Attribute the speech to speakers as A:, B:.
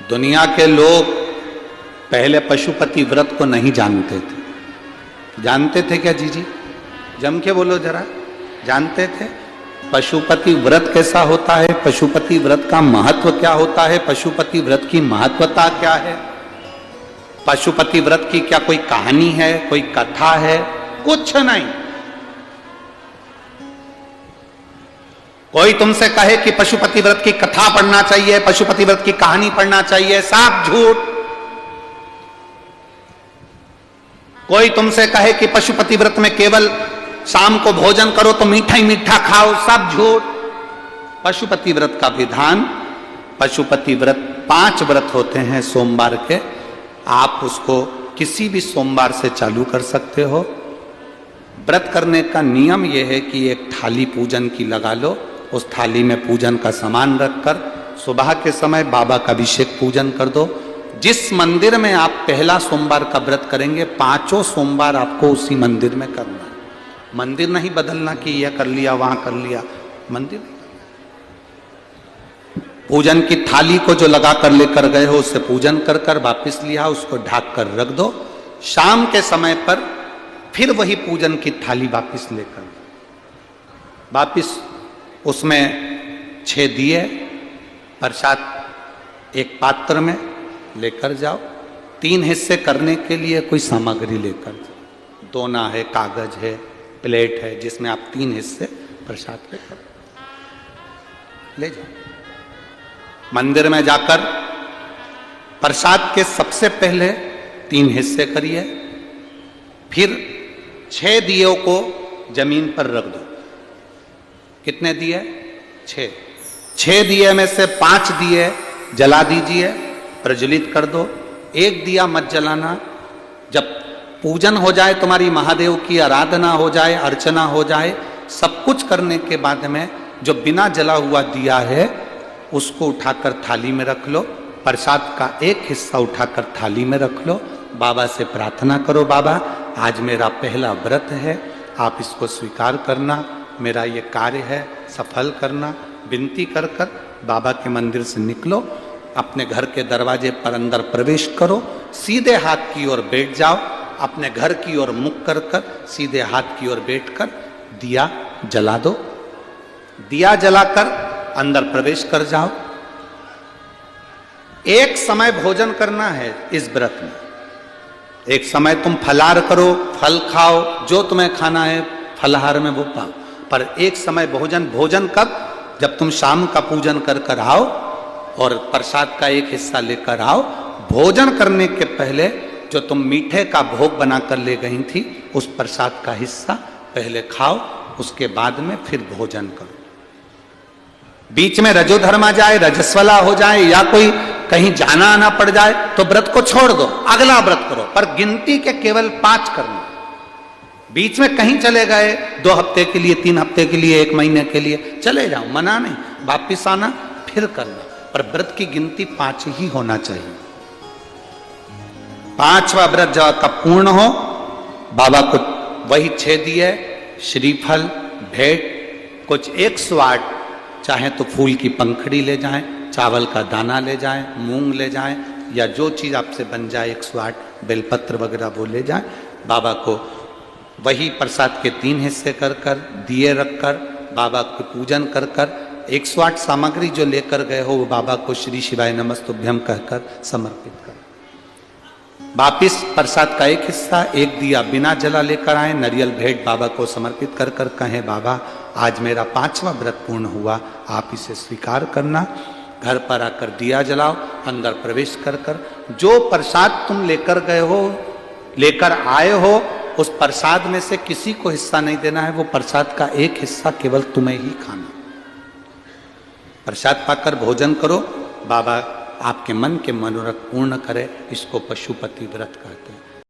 A: दुनिया के लोग पहले पशुपति व्रत को नहीं जानते थे। जानते थे क्या जीजी? जम के बोलो जरा, जानते थे पशुपति व्रत कैसा होता है? पशुपति व्रत का महत्व क्या होता है? पशुपति व्रत की महत्वता क्या है? पशुपति व्रत की क्या कोई कहानी है, कोई कथा है? कुछ नहीं। कोई तुमसे कहे कि पशुपति व्रत की कथा पढ़ना चाहिए, पशुपति व्रत की कहानी पढ़ना चाहिए, सब झूठ। कोई तुमसे कहे कि पशुपति व्रत में केवल शाम को भोजन करो तो मीठा ही मीठा खाओ, सब झूठ। पशुपति व्रत का विधान, पशुपति व्रत 5 व्रत होते हैं सोमवार के। आप उसको किसी भी सोमवार से चालू कर सकते हो। व्रत करने का नियम यह है कि एक थाली पूजन की लगा लो, उस थाली में पूजन का सामान रखकर सुबह के समय बाबा का अभिषेक पूजन कर दो। जिस मंदिर में आप पहला सोमवार का व्रत करेंगे, 5 सोमवार आपको उसी मंदिर में करना है। मंदिर नहीं बदलना कि यह कर लिया वहां कर लिया, मंदिर। पूजन की थाली को जो लगा कर लेकर गए हो उससे पूजन कर कर वापिस लिया, उसको ढक कर रख दो। शाम के समय पर फिर वही पूजन की थाली वापिस लेकर वापिस उसमें 6 दिए प्रसाद एक पात्र में लेकर जाओ। 3 हिस्से करने के लिए कोई सामग्री लेकर जाओ, दोना है, कागज है, प्लेट है, जिसमें आप 3 हिस्से प्रसाद लेकर ले जाओ। मंदिर में जाकर प्रसाद के सबसे पहले 3 हिस्से करिए, फिर 6 दियों को जमीन पर रख दो। कितने दिए? 6 दिए में से 5 दिए जला दीजिए, प्रज्वलित कर दो। 1 दिया मत जलाना। जब पूजन हो जाए, तुम्हारी महादेव की आराधना हो जाए, अर्चना हो जाए, सब कुछ करने के बाद में जो बिना जला हुआ दिया है उसको उठाकर थाली में रख लो। प्रसाद का एक हिस्सा उठाकर थाली में रख लो। बाबा से प्रार्थना करो, बाबा आज मेरा पहला व्रत है, आप इसको स्वीकार करना, मेरा ये कार्य है, सफल करना। विनती कर कर बाबा के मंदिर से निकलो, अपने घर के दरवाजे पर अंदर प्रवेश करो, सीधे हाथ की ओर बैठ जाओ, अपने घर की ओर मुख कर कर सीधे हाथ की ओर बैठकर दिया जला दो। दिया जलाकर अंदर प्रवेश कर जाओ। एक समय भोजन करना है इस व्रत में। एक समय तुम फलाहार करो, फल खाओ, जो तुम्हें खाना है फलाहार में वो पाओ, पर एक समय भोजन कब? जब तुम शाम का पूजन कर कर आओ और प्रसाद का एक हिस्सा लेकर आओ। भोजन करने के पहले जो तुम मीठे का भोग बनाकर ले गई थी उस प्रसाद का हिस्सा पहले खाओ, उसके बाद में फिर भोजन करो। बीच में रजोधर्म आ जाए, रजस्वला हो जाए या कोई कहीं जाना आना पड़ जाए तो व्रत को छोड़ दो, अगला व्रत करो, पर गिनती के केवल 5 करना। बीच में कहीं चले गए 2 हफ्ते के लिए, 3 हफ्ते के लिए, 1 महीने के लिए चले जाओ, मना नहीं, वापिस आना फिर करना, पर व्रत की गिनती 5 ही होना चाहिए। 5वां व्रत जब आपका पूर्ण हो, बाबा को वही 6 दिए, श्रीफल, भेंट, कुछ 108, चाहे तो फूल की पंखड़ी ले जाएं, चावल का दाना ले जाएं, मूंग ले जाएं, या जो चीज आपसे बन जाए 108, बेलपत्र वगैरह वो ले जाएं। बाबा को वही प्रसाद के 3 हिस्से कर कर दिए रखकर बाबा को पूजन कर कर 108 सामग्री जो लेकर गए हो वो बाबा को श्री शिवाय नमस्तुभ्यम कहकर समर्पित कर। वापिस प्रसाद का एक हिस्सा, 1 दिया बिना जला लेकर आए, नारियल भेंट बाबा को समर्पित कर कर कहें, बाबा आज मेरा 5वां व्रत पूर्ण हुआ, आप इसे स्वीकार करना। घर पर आकर दिया जलाओ, अंदर प्रवेश कर कर जो प्रसाद तुम लेकर गए हो, लेकर आए हो, उस प्रसाद में से किसी को हिस्सा नहीं देना है। वो प्रसाद का एक हिस्सा केवल तुम्हें ही खाना। प्रसाद पाकर भोजन करो, बाबा आपके मन के मनोरथ पूर्ण करे। इसको पशुपति व्रत कहते हैं।